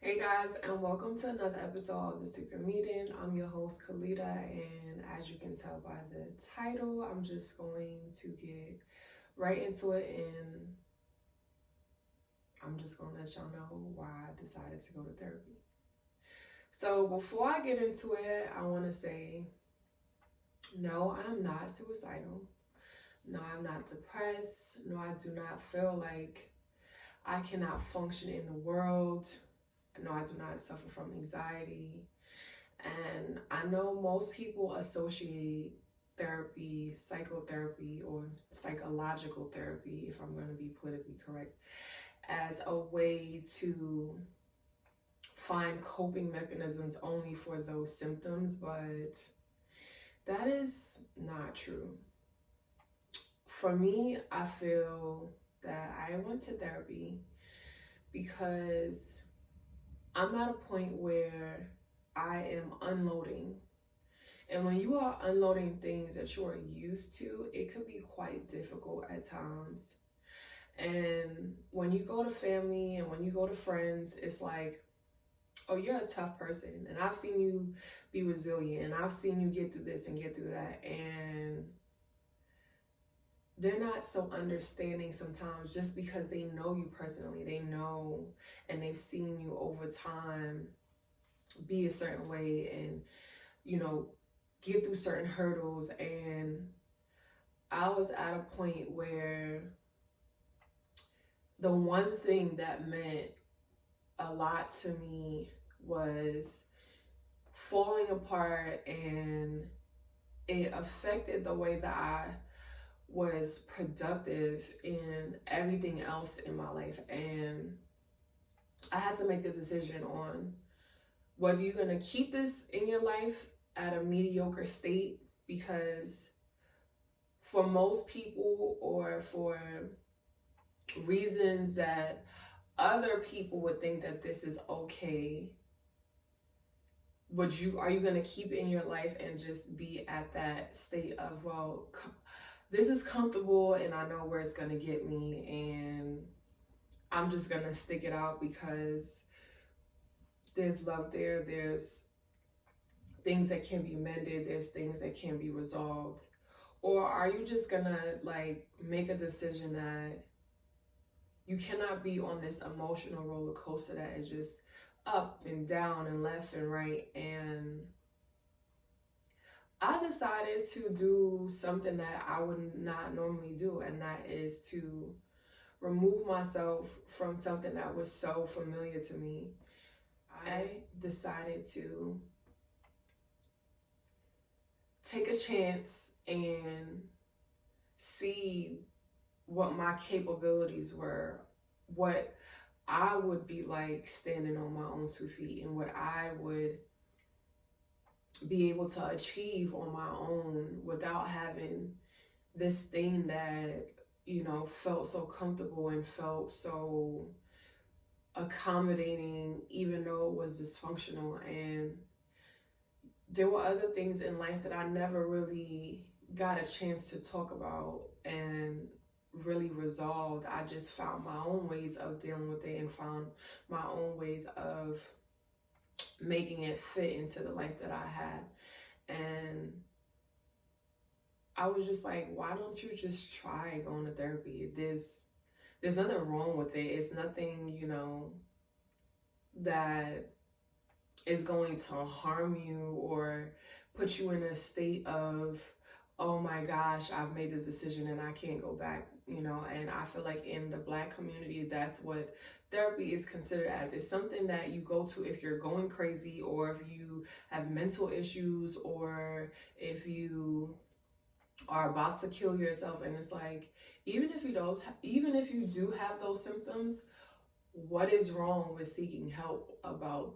Hey guys, and welcome to another episode of The Secret Meeting. I'm your host, Kalita, and as you can tell by the title, I'm just going to get right into it, and I'm just going to let y'all know why I decided to go to therapy. So before I get into it, I want to say, no, I am not suicidal. No, I'm not depressed. No, I do not feel like I cannot function in the world. No, I do not suffer from anxiety. And I know most people associate therapy, psychotherapy, or psychological therapy, if I'm going to be politically correct, as a way to find coping mechanisms only for those symptoms, but that is not true. For me, I feel that I went to therapy because I'm at a point where I am unloading. And when you are unloading things that you are used to, it could be quite difficult at times. And when you go to family and when you go to friends, it's like, oh, you're a tough person. And I've seen you be resilient. And I've seen you get through this and get through that. And they're not so understanding sometimes just because they know you personally. They know and they've seen you over time be a certain way and, get through certain hurdles. And I was at a point where the one thing that meant a lot to me was falling apart, and it affected the way that I was productive in everything else in my life. And I had to make a decision on whether you're going to keep this in your life at a mediocre state, because for most people, or for reasons that other people would think that this is okay, are you going to keep it in your life and just be at that state of, well, this is comfortable and I know where it's going to get me, and I'm just going to stick it out because there's love there, there's things that can be mended, there's things that can be resolved? Or are you just gonna make a decision that you cannot be on this emotional roller coaster that is just up and down and left and right? And I decided to do something that I would not normally do, and that is to remove myself from something that was so familiar to me. I decided to take a chance and see what my capabilities were, what I would be like standing on my own 2 feet, and what I would be able to achieve on my own without having this thing that, felt so comfortable and felt so accommodating, even though it was dysfunctional. And there were other things in life that I never really got a chance to talk about and really resolved. I just found my own ways of dealing with it and found my own ways of making it fit into the life that I had. And I was just like, why don't you just try going to therapy? There's nothing wrong with it. It's nothing, that is going to harm you or put you in a state of, oh my gosh, I've made this decision and I can't go back, and I feel like in the Black community, that's what therapy is considered as. It's something that you go to if you're going crazy, or if you have mental issues, or if you are about to kill yourself. And it's like, even if you do have those symptoms, what is wrong with seeking help about,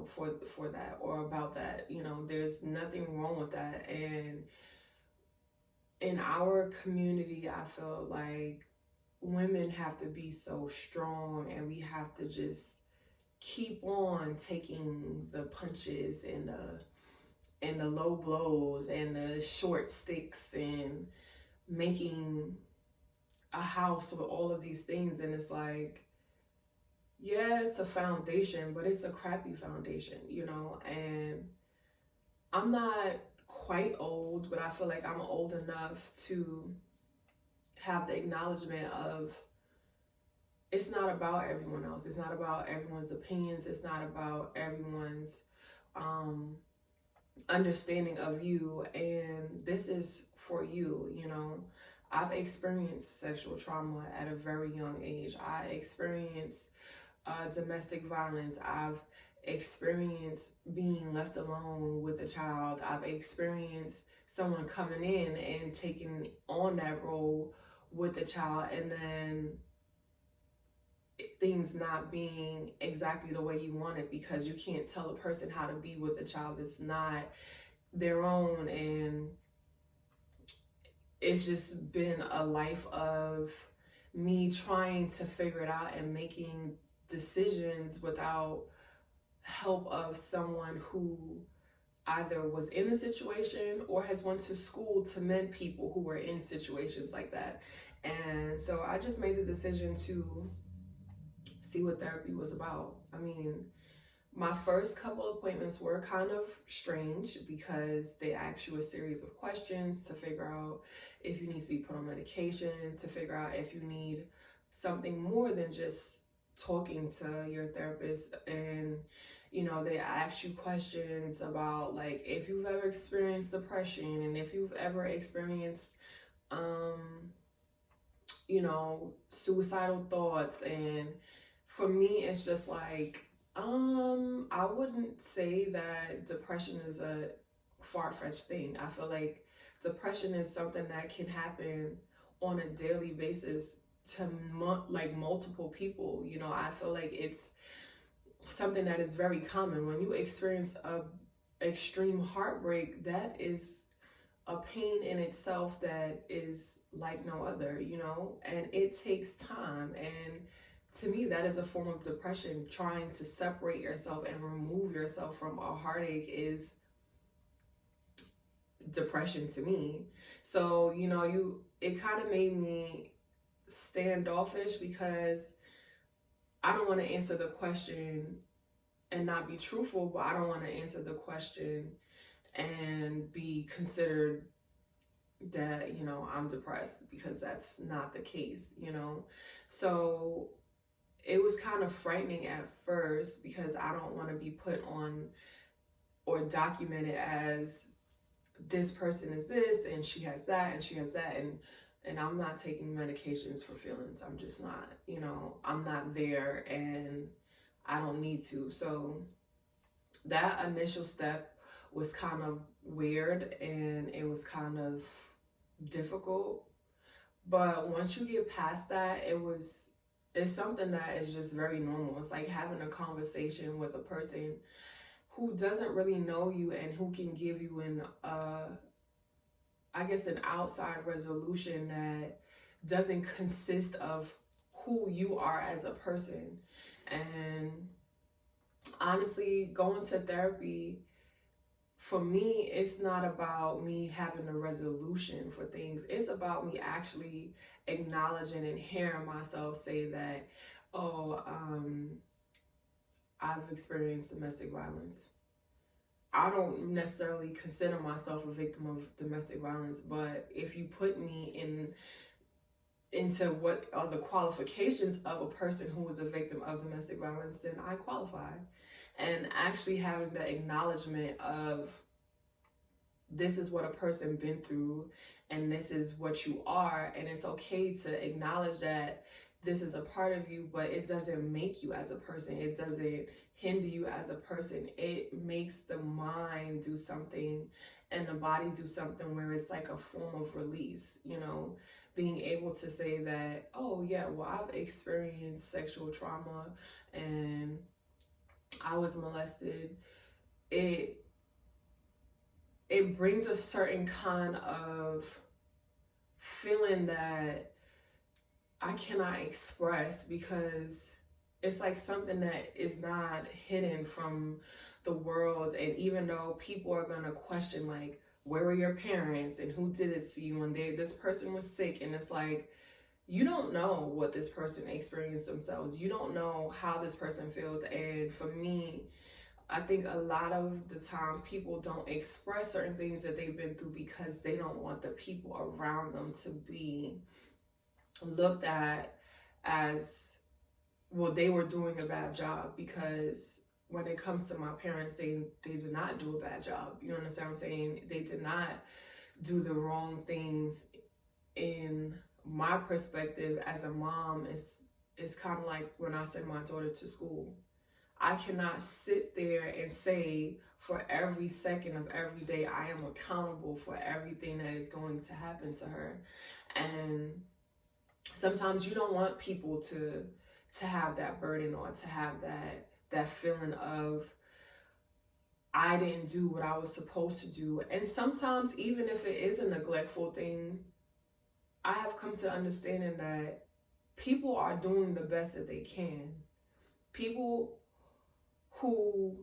for that, or about that? There's nothing wrong with that. And in our community, I feel like women have to be so strong, and we have to just keep on taking the punches and the low blows and the short sticks and making a house with all of these things. And it's like, yeah, it's a foundation, but it's a crappy foundation, you know. And I'm not quite old, but I feel like I'm old enough to have the acknowledgement of it's not about everyone else. It's not about everyone's opinions. It's not about everyone's um, understanding of you. And this is for you, you know. I've experienced sexual trauma at a very young age. I experienced domestic violence. I've experienced being left alone with a child. I've experienced someone coming in and taking on that role with the child, and then things not being exactly the way you want it, because you can't tell a person how to be with a child that's not their own. And it's just been a life of me trying to figure it out and making decisions without help of someone who either was in the situation or has went to school to mentor people who were in situations like that. And so I just made the decision to see what therapy was about. I mean, my first couple appointments were kind of strange because they ask you a series of questions to figure out if you need to be put on medication, to figure out if you need something more than just talking to your therapist. And you know, they ask you questions about like if you've ever experienced depression and if you've ever experienced you know, suicidal thoughts. And for me, it's just like I wouldn't say that depression is a far-fetched thing. I feel like depression is something that can happen on a daily basis to like multiple people. You know, I feel like it's something that is very common. When you experience a extreme heartbreak, that is a pain in itself that is like no other, you know, and it takes time. And to me, that is a form of depression. Trying to separate yourself and remove yourself from a heartache is depression to me. So, you know, it kind of made me standoffish because I don't want to answer the question and not be truthful, but I don't want to answer the question and be considered that, you know, I'm depressed, because that's not the case, you know. So it was kind of frightening at first because I don't want to be put on or documented as this person is this and she has that and she has that, and I'm not taking medications for feelings. I'm just not, you know, I'm not there and I don't need to. So that initial step was kind of weird and it was kind of difficult. But once you get past that, it's something that is just very normal. It's like having a conversation with a person who doesn't really know you and who can give you an outside resolution that doesn't consist of who you are as a person. And honestly, going to therapy, for me, it's not about me having a resolution for things. It's about me actually acknowledging and hearing myself say that, I've experienced domestic violence. I don't necessarily consider myself a victim of domestic violence, but if you put me into what are the qualifications of a person who is a victim of domestic violence, then I qualify. And actually having the acknowledgement of this is what a person been through and this is what you are, and it's okay to acknowledge that this is a part of you, but it doesn't make you as a person. It doesn't hinder you as a person. It makes the mind do something and the body do something where it's like a form of release, you know, being able to say that, oh yeah, well, I've experienced sexual trauma and I was molested. It brings a certain kind of feeling that I cannot express, because it's like something that is not hidden from the world. And even though people are going to question, like, where were your parents and who did it to you, and this person was sick, and it's like, you don't know what this person experienced themselves. You don't know how this person feels. And for me, I think a lot of the time people don't express certain things that they've been through because they don't want the people around them to be looked at as, well, they were doing a bad job. Because when it comes to my parents, they did not do a bad job. You understand what I'm saying? They did not do the wrong things. In my perspective as a mom, it's kind of like when I send my daughter to school. I cannot sit there and say for every second of every day I am accountable for everything that is going to happen to her. And sometimes you don't want people to have that burden, or to have that feeling of, I didn't do what I was supposed to do. And sometimes, even if it is a neglectful thing, I have come to understanding that people are doing the best that they can. People who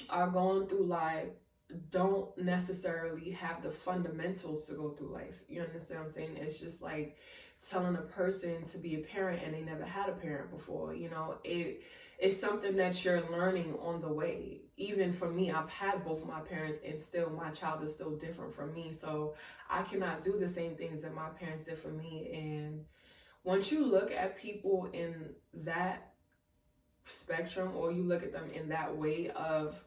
are going through life don't necessarily have the fundamentals to go through life. You understand what I'm saying? It's just like telling a person to be a parent and they never had a parent before. You know, it's something that you're learning on the way. Even for me, I've had both my parents, and still my child is still different from me. So I cannot do the same things that my parents did for me. And once you look at people in that spectrum, or you look at them in that way of,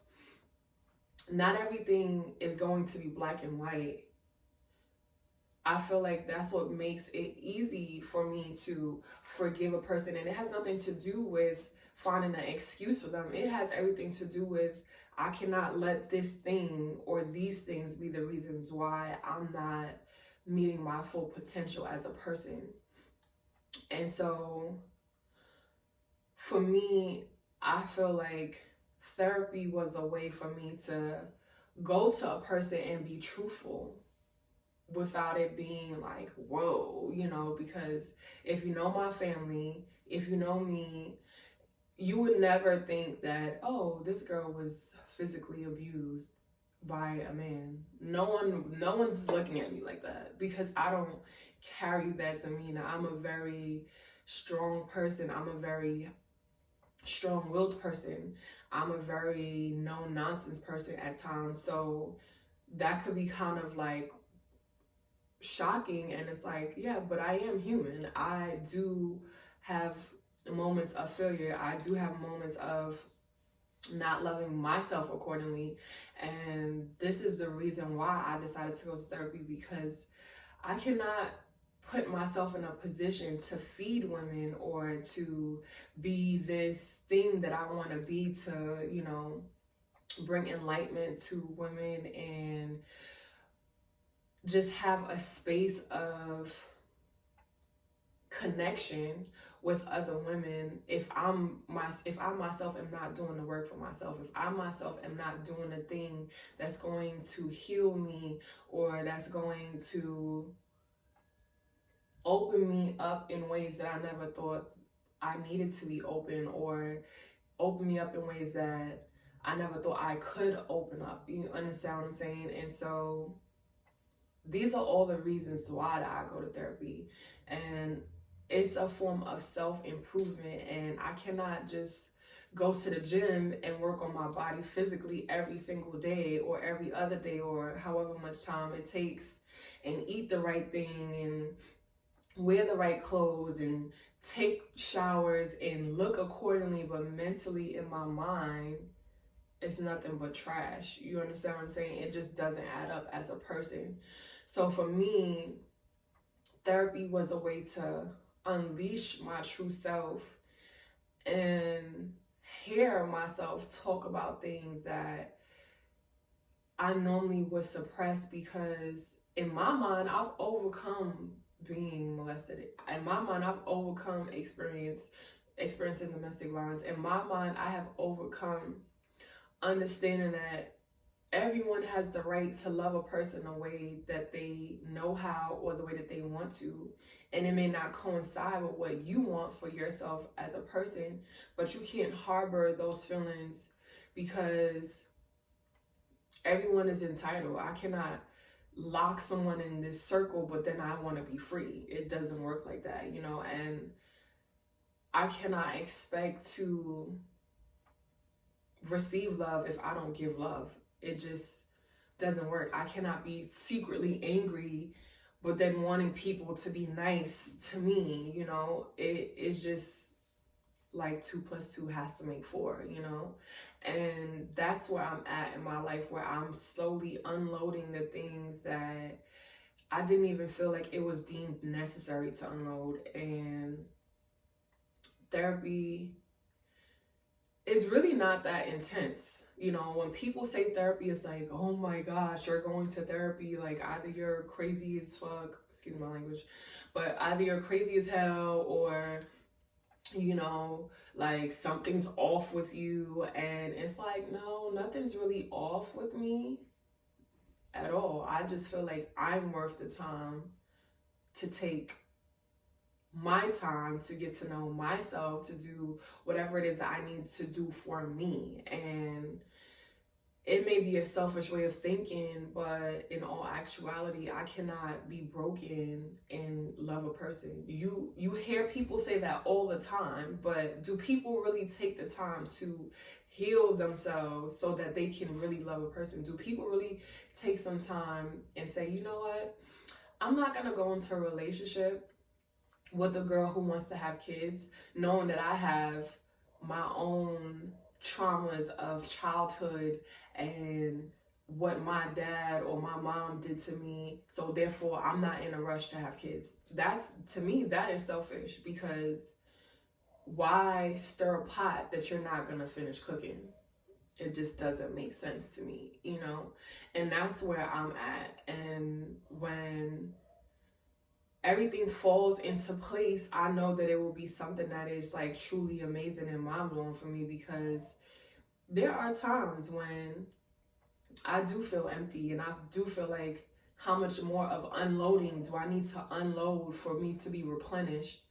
not everything is going to be black and white, I feel like that's what makes it easy for me to forgive a person. And it has nothing to do with finding an excuse for them. It has everything to do with, I cannot let this thing or these things be the reasons why I'm not meeting my full potential as a person. And so for me, I feel like therapy was a way for me to go to a person and be truthful without it being like, whoa, you know, because if you know my family, if you know me, you would never think that, oh, this girl was physically abused by a man. No one's looking at me like that, because I don't carry that demeanor. I'm a very strong person. I'm a very strong-willed person. I'm a very no-nonsense person at times. So that could be kind of like shocking, and it's like, yeah, but I am human. I do have moments of failure. I do have moments of not loving myself accordingly. And this is the reason why I decided to go to therapy, because I cannot put myself in a position to feed women or to be this thing that I want to be, to, you know, bring enlightenment to women and just have a space of connection with other women if I myself am not doing the work for myself, if I myself am not doing the thing that's going to heal me, or that's going to open me up in ways that I never thought I needed to be open, or open me up in ways that I never thought I could open up. You understand what I'm saying? And so these are all the reasons why I go to therapy. And it's a form of self-improvement, and I cannot just go to the gym and work on my body physically every single day, or every other day, or however much time it takes, and eat the right thing and wear the right clothes and take showers and look accordingly, but mentally in my mind it's nothing but trash. You understand what I'm saying? It just doesn't add up as a person. So for me, therapy was a way to unleash my true self and hear myself talk about things that I normally would suppress, because in my mind, I've overcome being molested. In my mind, I've overcome experiencing domestic violence. In my mind, I have overcome understanding that everyone has the right to love a person the way that they know how, or the way that they want to. And it may not coincide with what you want for yourself as a person, but you can't harbor those feelings, because everyone is entitled. I cannot lock someone in this circle, but then I want to be free. It doesn't work like that, you know, and I cannot expect to receive love if I don't give love. It just doesn't work. I cannot be secretly angry, but then wanting people to be nice to me, you know. It is just like 2 + 2 has to make 4, you know. And that's where I'm at in my life, where I'm slowly unloading the things that I didn't even feel like it was deemed necessary to unload. And therapy is really not that intense. You know, when people say therapy, it's like, oh my gosh, you're going to therapy. Like, either you're crazy as fuck, excuse my language, but either you're crazy as hell, or, you know, like something's off with you. And it's like, no, nothing's really off with me at all. I just feel like I'm worth the time to take my time to get to know myself, to do whatever it is that I need to do for me. And it may be a selfish way of thinking, but in all actuality, I cannot be broken and love a person. You hear people say that all the time, but do people really take the time to heal themselves so that they can really love a person? Do people really take some time and say, you know what, I'm not gonna go into a relationship with a girl who wants to have kids, knowing that I have my own traumas of childhood and what my dad or my mom did to me, so therefore I'm not in a rush to have kids. That's, to me, that is selfish, because why stir a pot that you're not gonna finish cooking? It just doesn't make sense to me, you know. And that's where I'm at. And when everything falls into place, I know that it will be something that is like truly amazing and mind-blowing for me, because there are times when I do feel empty, and I do feel like, how much more of unloading do I need to unload for me to be replenished?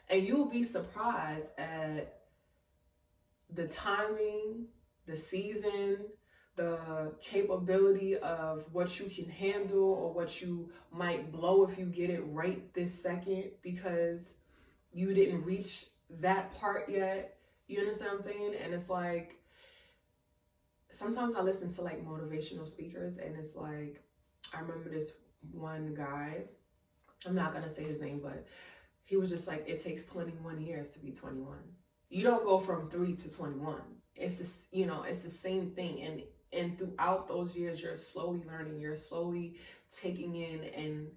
And you'll be surprised at the timing, the season, the capability of what you can handle, or what you might blow if you get it right this second, because you didn't reach that part yet. You understand what I'm saying? And it's like, sometimes I listen to like motivational speakers, and it's like, I remember this one guy, I'm not gonna say his name, but he was just like, it takes 21 years to be 21. You don't go from 3 to 21. It's this, you know, it's the same thing. And throughout those years, you're slowly learning, you're slowly taking in, and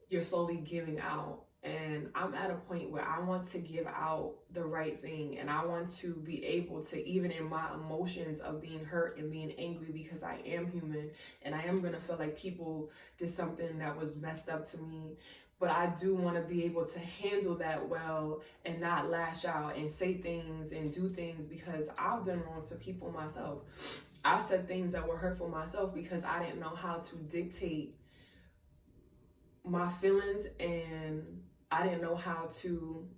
you're slowly giving out. And I'm at a point where I want to give out the right thing, and I want to be able to, even in my emotions of being hurt and being angry, because I am human, and I am going to feel like people did something that was messed up to me. But I do want to be able to handle that well, and not lash out and say things and do things, because I've done wrong to people myself. I said things that were hurtful myself because I didn't know how to dictate my feelings, and I didn't know how to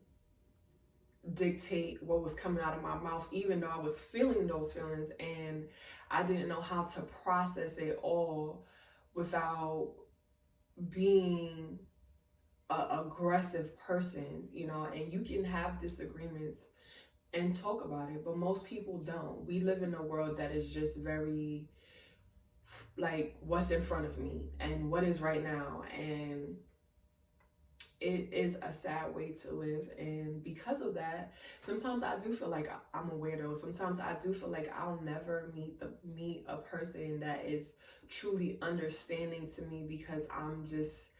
dictate what was coming out of my mouth, even though I was feeling those feelings, and I didn't know how to process it all without being an aggressive person, you know. And you can have disagreements and talk about it, but most people don't. We live in a world that is just very like, what's in front of me and what is right now, and it is a sad way to live. And because of that, sometimes I do feel like I'm a weirdo. Sometimes I do feel like I'll never meet a person that is truly understanding to me, because I'm just,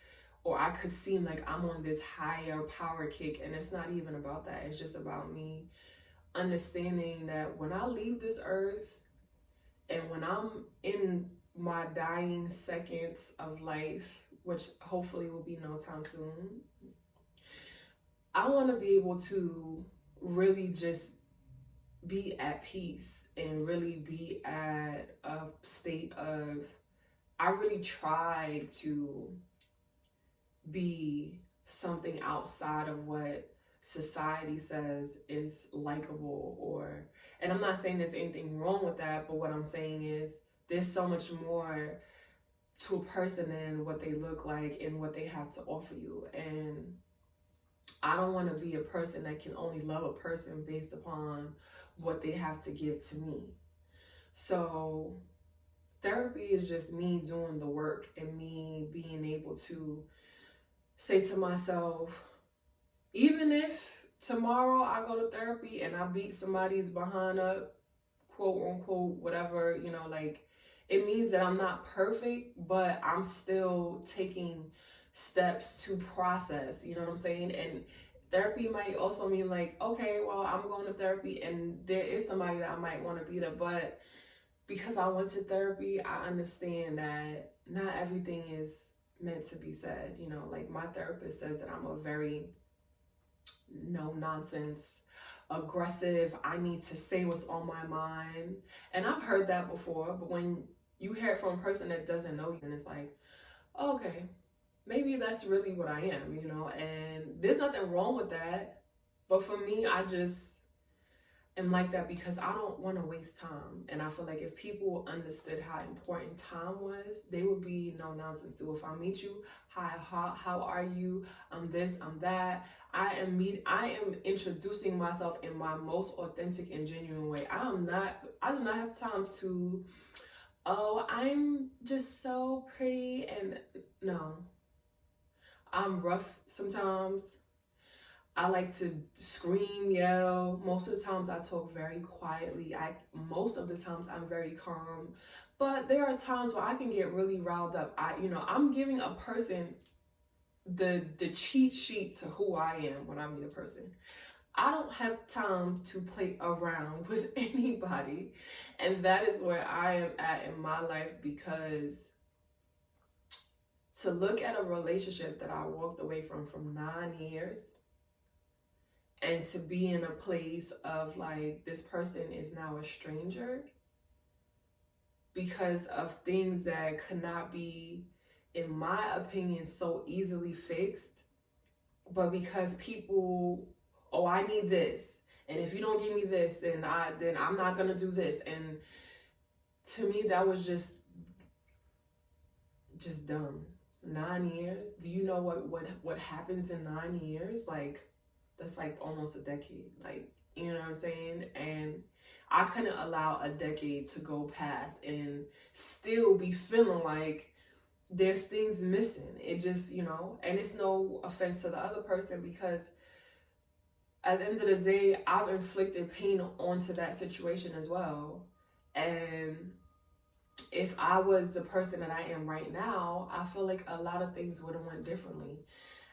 or I could seem like I'm on this higher power kick, and it's not even about that. It's just about me understanding that when I leave this earth, and when I'm in my dying seconds of life, which hopefully will be no time soon, I want to be able to really just be at peace, and really be at a state of, I really try to be something outside of what society says is likable, or, and I'm not saying there's anything wrong with that, but what I'm saying is there's so much more to a person and what they look like and what they have to offer you. And I don't want to be a person that can only love a person based upon what they have to give to me. So therapy is just me doing the work and me being able to say to myself, even if tomorrow I go to therapy and I beat somebody's behind up, quote unquote, whatever, like, it means that I'm not perfect, but I'm still taking steps to process, you know what I'm saying? And therapy might also mean like, okay, well, I'm going to therapy and there is somebody that I might want to beat up, but because I went to therapy, I understand that not everything is meant to be said. Like my therapist says that I'm a very no nonsense, aggressive, I need to say what's on my mind. And I've heard that before, but when you hear it from a person that doesn't know you, and it's like, okay, maybe that's really what I am, and there's nothing wrong with that. But for me, I just am like that because I don't want to waste time. And I feel like if people understood how important time was, they would be no nonsense too. If I meet you, hi, how are you? I'm this, I'm that. I am introducing myself in my most authentic and genuine way. I do not have time to, oh, I'm just so pretty. And no, I'm rough sometimes. I like to scream, yell. Most of the times I talk very quietly. Most of the times I'm very calm. But there are times where I can get really riled up. I'm giving a person the cheat sheet to who I am when I meet a person. I don't have time to play around with anybody. And that is where I am at in my life, because to look at a relationship that I walked away from 9 years, and to be in a place of like, this person is now a stranger because of things that could not be, in my opinion, so easily fixed. But because people, oh, I need this, and if you don't give me this, then I'm not gonna do this. And to me, that was just dumb. 9 years. Do you know what happens in 9 years? Like, that's like almost a decade. Like, you know what I'm saying? And I couldn't allow a decade to go past and still be feeling like there's things missing. It just, and it's no offense to the other person, because at the end of the day, I've inflicted pain onto that situation as well. And if I was the person that I am right now, I feel like a lot of things would have went differently.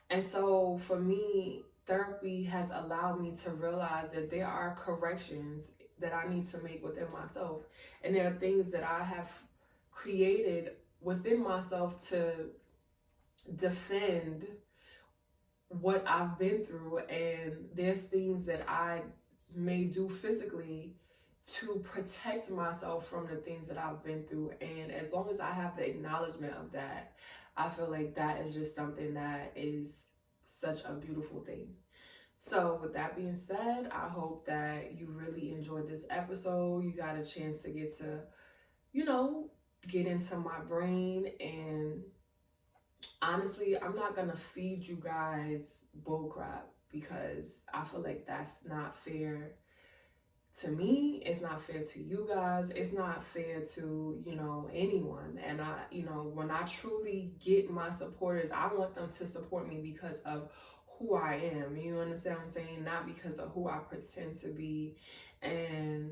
And so for me, therapy has allowed me to realize that there are corrections that I need to make within myself. And there are things that I have created within myself to defend what I've been through. And there's things that I may do physically to protect myself from the things that I've been through. And as long as I have the acknowledgement of that, I feel like that is just something that is such a beautiful thing. So with that being said, I hope that you really enjoyed this episode. You got a chance to get to, get into my brain. And honestly, I'm not going to feed you guys bullcrap, because I feel like that's not fair to me. It's not fair to you guys. It's not fair to, anyone. And when I truly get my supporters, I want them to support me because of who I am. You understand what I'm saying? Not because of who I pretend to be. And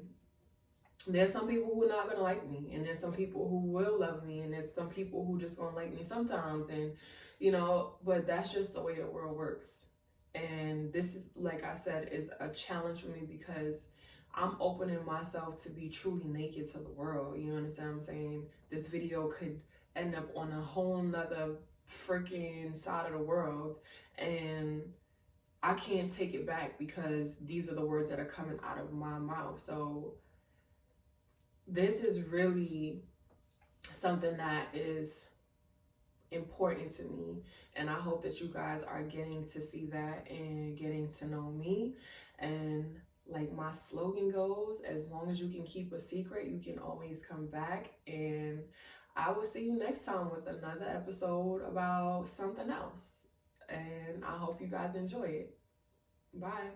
there's some people who are not going to like me, and there's some people who will love me, and there's some people who just going to like me sometimes. And, but that's just the way the world works. And this is, like I said, is a challenge for me, because I'm opening myself to be truly naked to the world. You understand what I'm saying? This video could end up on a whole nother freaking side of the world, and I can't take it back, because these are the words that are coming out of my mouth. So this is really something that is important to me, and I hope that you guys are getting to see that and getting to know me. And like my slogan goes, as long as you can keep a secret, you can always come back. And I will see you next time with another episode about something else. And I hope you guys enjoy it. Bye.